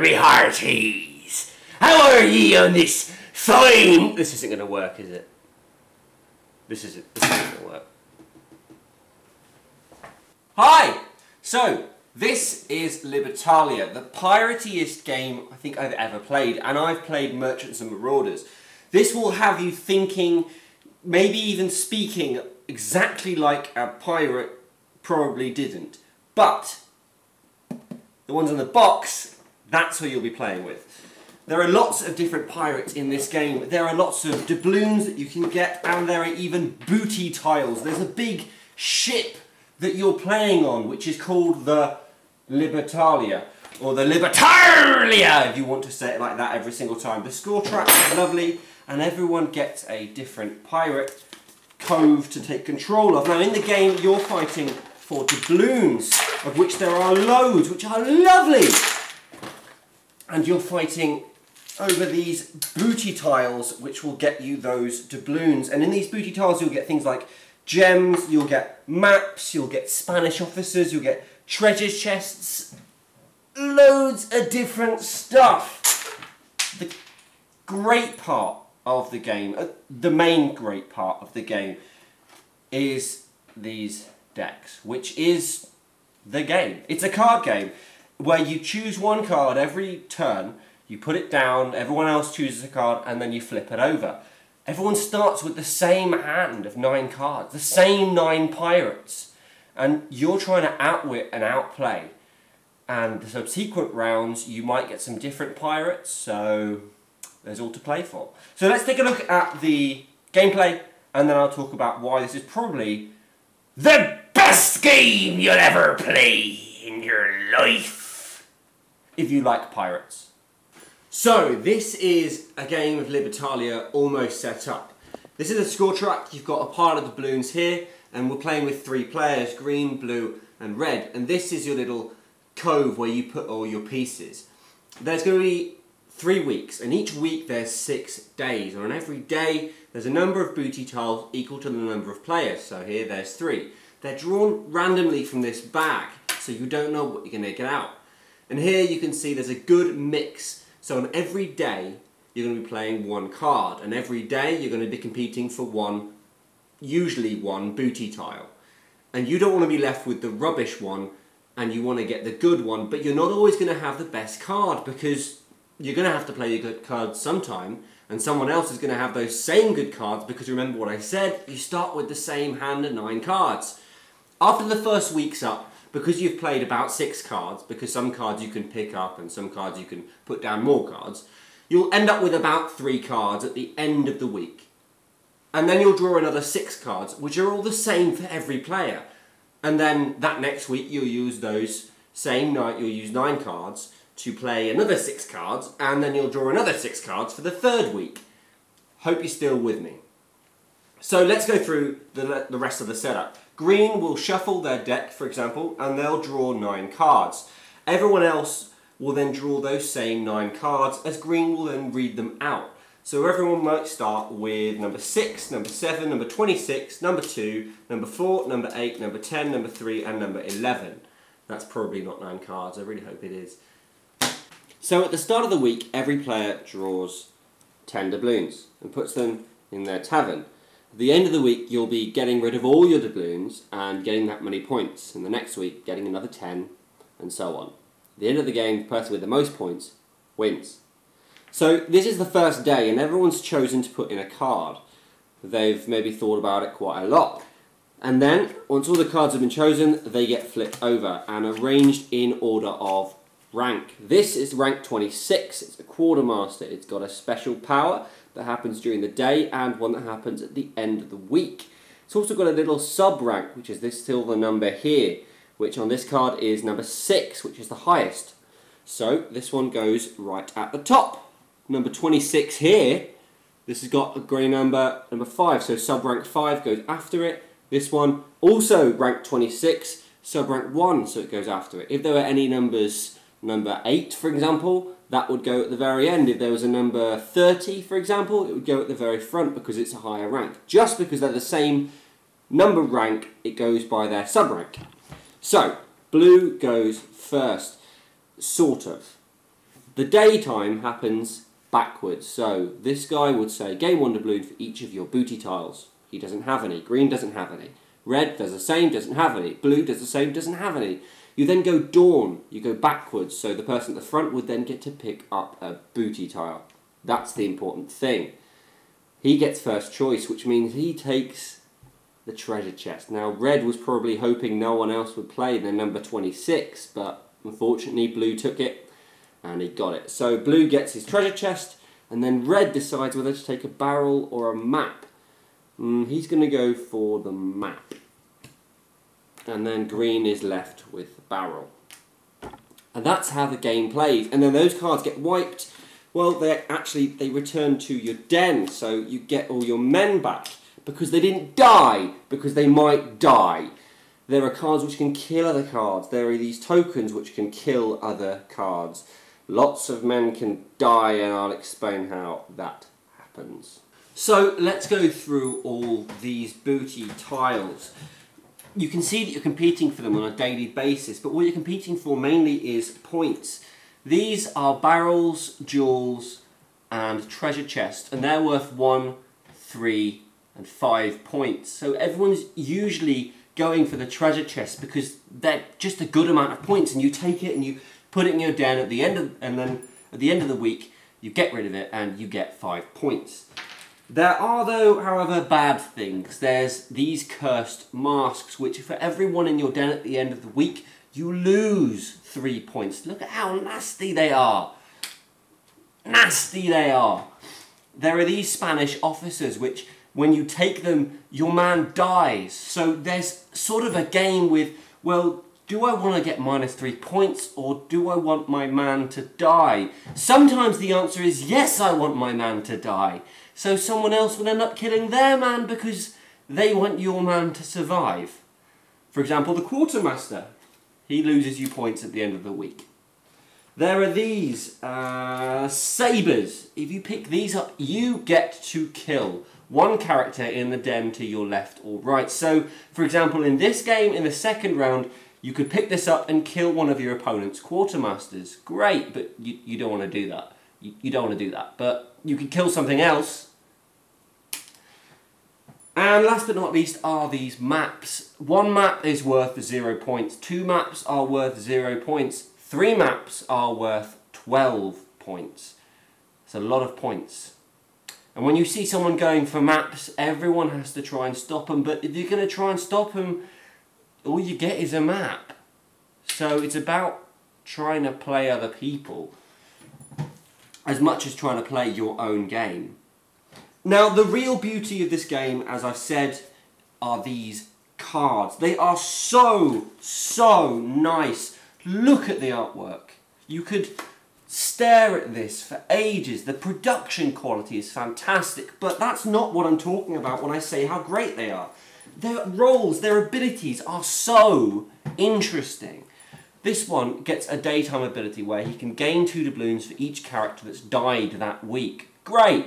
Me hearties! How are ye on this fine... This isn't going to work, is it? This isn't going to work. Hi! So, this is Libertalia, the pirateyest game I think I've ever played, and I've played Merchants and Marauders. This will have you thinking, maybe even speaking, exactly like a pirate probably didn't. But, the ones on the box, that's who you'll be playing with. There are lots of different pirates in this game. There are lots of doubloons that you can get, and there are even booty tiles. There's a big ship that you're playing on, which is called the Libertalia, or the Libertalia, if you want to say it like that every single time. The score track is lovely, and everyone gets a different pirate cove to take control of. Now in the game, you're fighting for doubloons, of which there are loads, which are lovely. And you're fighting over these booty tiles, which will get you those doubloons. And in these booty tiles, you'll get things like gems, you'll get maps, you'll get Spanish officers, you'll get treasure chests, loads of different stuff. The great part of the game, the main great part of the game, is these decks, which is the game. It's a card game where you choose one card every turn, you put it down, everyone else chooses a card, and then you flip it over. Everyone starts with the same hand of 9 cards, the same 9 pirates, and you're trying to outwit and outplay. And the subsequent rounds, you might get some different pirates, so there's all to play for. So let's take a look at the gameplay, and then I'll talk about why this is probably the best game you'll ever play in your life, if you like pirates. So, this is a game of Libertalia almost set up. This is a score track. You've got a pile of doubloons here, and we're playing with 3 players, green, blue and red. And this is your little cove where you put all your pieces. There's going to be 3 weeks, and each week there's 6 days. And on every day, there's a number of booty tiles equal to the number of players. So here there's 3. They're drawn randomly from this bag, so you don't know what you're going to get out. And here you can see there's a good mix. So on every day, you're going to be playing 1 card, and every day you're going to be competing for usually one booty tile. And you don't want to be left with the rubbish one, and you want to get the good one, but you're not always going to have the best card, because you're going to have to play your good cards sometime, and someone else is going to have those same good cards, because remember what I said, you start with the same hand of 9 cards. After the first week's up, because you've played about 6 cards, because some cards you can pick up and some cards you can put down more cards, you'll end up with about 3 cards at the end of the week. And then you'll draw another 6 cards, which are all the same for every player. And then that next week you'll use those same night, you'll use 9 cards to play another 6 cards, and then you'll draw another 6 cards for the 3rd week. Hope you're still with me. So let's go through the rest of the setup. Green will shuffle their deck, for example, and they'll draw 9 cards. Everyone else will then draw those same 9 cards, as green will then read them out. So everyone might start with number 6, number 7, number 26, number 2, number 4, number 8, number 10, number 3, and number 11. That's probably not 9 cards, I really hope it is. So at the start of the week, every player draws 10 doubloons and puts them in their tavern. At the end of the week, you'll be getting rid of all your doubloons and getting that many points. And the next week, getting another 10, and so on. At the end of the game, the person with the most points wins. So this is the first day, and everyone's chosen to put in a card. They've maybe thought about it quite a lot. And then, once all the cards have been chosen, they get flipped over and arranged in order of rank. This is rank 26. It's a quartermaster. It's got a special power that happens during the day and one that happens at the end of the week. It's also got a little sub-rank, which is this silver number here, which on this card is number 6, which is the highest. So this one goes right at the top. Number 26 here, this has got a grey number 5, so sub-rank 5 goes after it. This one also rank 26, sub-rank 1, so it goes after it. If there were any numbers number 8, for example, that would go at the very end. If there was a number 30, for example, it would go at the very front because it's a higher rank. Just because they're the same number rank, it goes by their sub-rank. So, blue goes first, sort of. The daytime happens backwards. So, this guy would say, gain 1 doubloon for each of your booty tiles. He doesn't have any. Green doesn't have any. Red does the same, doesn't have any. Blue does the same, doesn't have any. You then go dawn, you go backwards, so the person at the front would then get to pick up a booty tile. That's the important thing. He gets first choice, which means he takes the treasure chest. Now, red was probably hoping no one else would play their number 26, but unfortunately blue took it, and he got it. So blue gets his treasure chest, and then red decides whether to take a barrel or a map. He's going to go for the map. And then green is left with the barrel. And that's how the game plays. And then those cards get wiped. Well, they return to your den, so you get all your men back. Because they didn't die, because they might die. There are cards which can kill other cards. There are these tokens which can kill other cards. Lots of men can die, and I'll explain how that happens. So let's go through all these booty tiles. You can see that you're competing for them on a daily basis, but what you're competing for mainly is points. These are barrels, jewels, and treasure chests, and they're worth 1, 3, and 5 points. So everyone's usually going for the treasure chest because they're just a good amount of points, and you take it and you put it in your den and then at the end of the week you get rid of it and you get 5 points. There are, though, however, bad things. There's these cursed masks, which for everyone in your den at the end of the week, you lose 3 points. Look at how nasty they are. Nasty they are. There are these Spanish officers, which when you take them, your man dies. So there's sort of a game with, well, do I want to get -3 points, or do I want my man to die? Sometimes the answer is, yes, I want my man to die. So someone else will end up killing their man because they want your man to survive. For example, the quartermaster. He loses you points at the end of the week. There are these sabres. If you pick these up, you get to kill one character in the den to your left or right. So, for example, in this game, in the second round, you could pick this up and kill one of your opponent's quartermasters. Great, but you don't want to do that. You don't want to do that. But you could kill something else. And last but not least are these maps. 1 map is worth 0 points. 2 maps are worth 0 points. 3 maps are worth 12 points. It's a lot of points. And when you see someone going for maps, everyone has to try and stop them. But if you're going to try and stop them, all you get is a map. So it's about trying to play other people as much as trying to play your own game. Now, the real beauty of this game, as I've said, are these cards. They are so, so nice. Look at the artwork. You could stare at this for ages. The production quality is fantastic, but that's not what I'm talking about when I say how great they are. Their roles, their abilities are so interesting. This one gets a daytime ability where he can gain 2 doubloons for each character that's died that week. Great!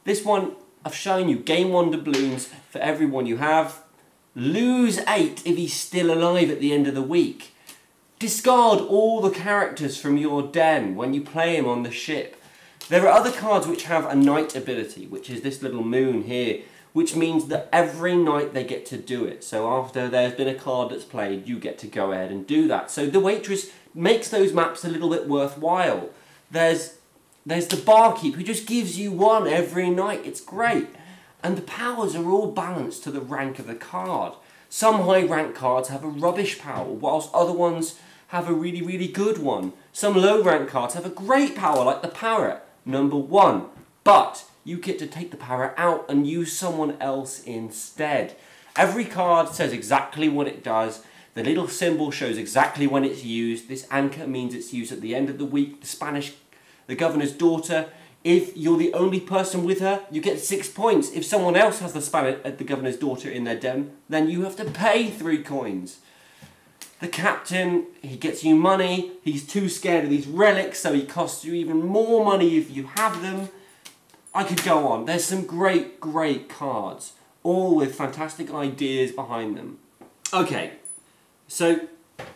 This one, I've shown you, gain 1 doubloons for everyone you have. Lose 8 if he's still alive at the end of the week. Discard all the characters from your den when you play him on the ship. There are other cards which have a night ability, which is this little moon here, which means that every night they get to do it. So after there's been a card that's played, you get to go ahead and do that. So the waitress makes those maps a little bit worthwhile. There's the barkeep who just gives you 1 every night. It's great. And the powers are all balanced to the rank of the card. Some high rank cards have a rubbish power, whilst other ones have a really, really good one. Some low rank cards have a great power, like the parrot, number 1. But you get to take the parrot out and use someone else instead. Every card says exactly what it does. The little symbol shows exactly when it's used. This anchor means it's used at the end of the week. The governor's daughter, if you're the only person with her, you get 6 points. If someone else has the governor's daughter in their den, then you have to pay 3 coins. The captain, he gets you money, he's too scared of these relics, so he costs you even more money if you have them. I could go on. There's some great, great cards, all with fantastic ideas behind them. Okay, so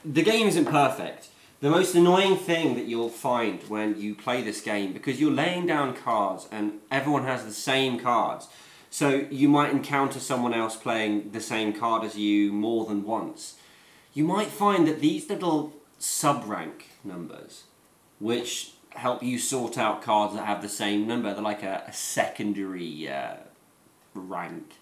the game isn't perfect. The most annoying thing that you'll find when you play this game, because you're laying down cards and everyone has the same cards, so you might encounter someone else playing the same card as you more than once. You might find that these little sub-rank numbers, which help you sort out cards that have the same number, they're like a secondary rank.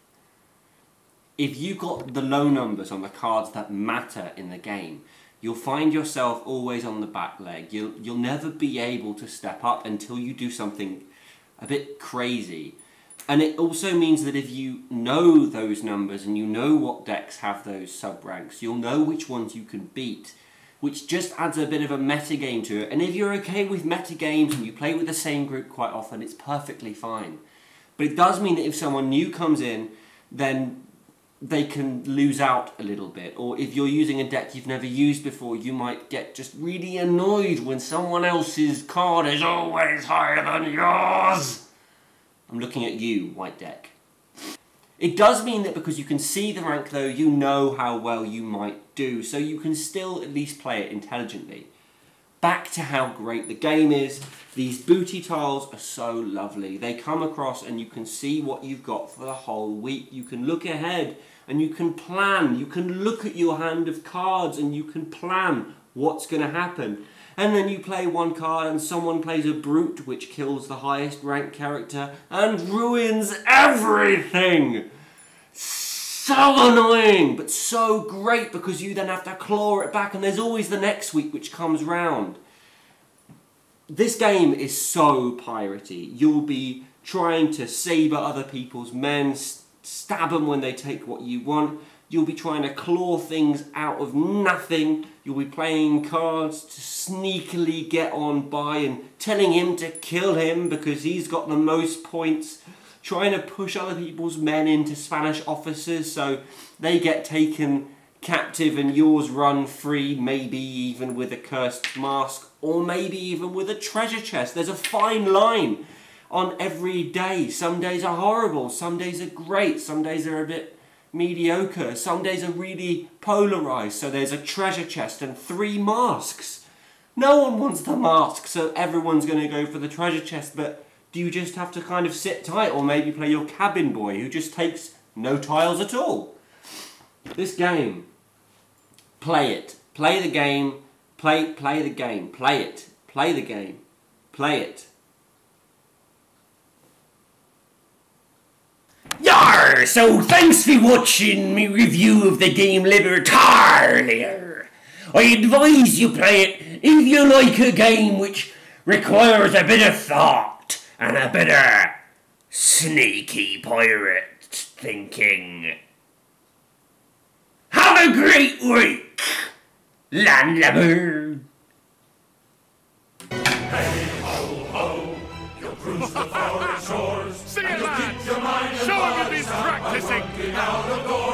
If you got the low numbers on the cards that matter in the game, you'll find yourself always on the back leg. You'll never be able to step up until you do something a bit crazy. And it also means that if you know those numbers and you know what decks have those sub-ranks, you'll know which ones you can beat, which just adds a bit of a metagame to it. And if you're okay with metagames and you play with the same group quite often, it's perfectly fine. But it does mean that if someone new comes in, then they can lose out a little bit. Or if you're using a deck you've never used before, you might get just really annoyed when someone else's card is always higher than yours. I'm looking at you, white deck. It does mean that because you can see the rank though, you know how well you might do, so you can still at least play it intelligently. Back to how great the game is. These booty tiles are so lovely. They come across and you can see what you've got for the whole week. You can look ahead and you can plan. You can look at your hand of cards and you can plan what's going to happen. And then you play one card and someone plays a brute which kills the highest ranked character and ruins everything. So annoying, but so great because you then have to claw it back and there's always the next week which comes round. This game is so piratey. You'll be trying to sabre other people's men, stab them when they take what you want. You'll be trying to claw things out of nothing. You'll be playing cards to sneakily get on by and telling him to kill him because he's got the most points. Trying to push other people's men into Spanish officers so they get taken captive and yours run free, maybe even with a cursed mask or maybe even with a treasure chest. There's a fine line on every day. Some days are horrible, some days are great, some days are a bit mediocre, some days are really polarised, so there's a treasure chest and 3 masks. No one wants the mask, so everyone's going to go for the treasure chest, but do you just have to kind of sit tight or maybe play your cabin boy who just takes no tiles at all? This game, play it. Play the game, play the game, play it. Play the game, play it. Yar! So thanks for watching my review of the game Libertalia. I advise you play it if you like a game which requires a bit of thought and a bit of sneaky pirate thinking. Have a great week, landlubber. Hey ho ho, you'll cruise the forest shores. Sing it, lads! Show him you've been practicing! Out of doors.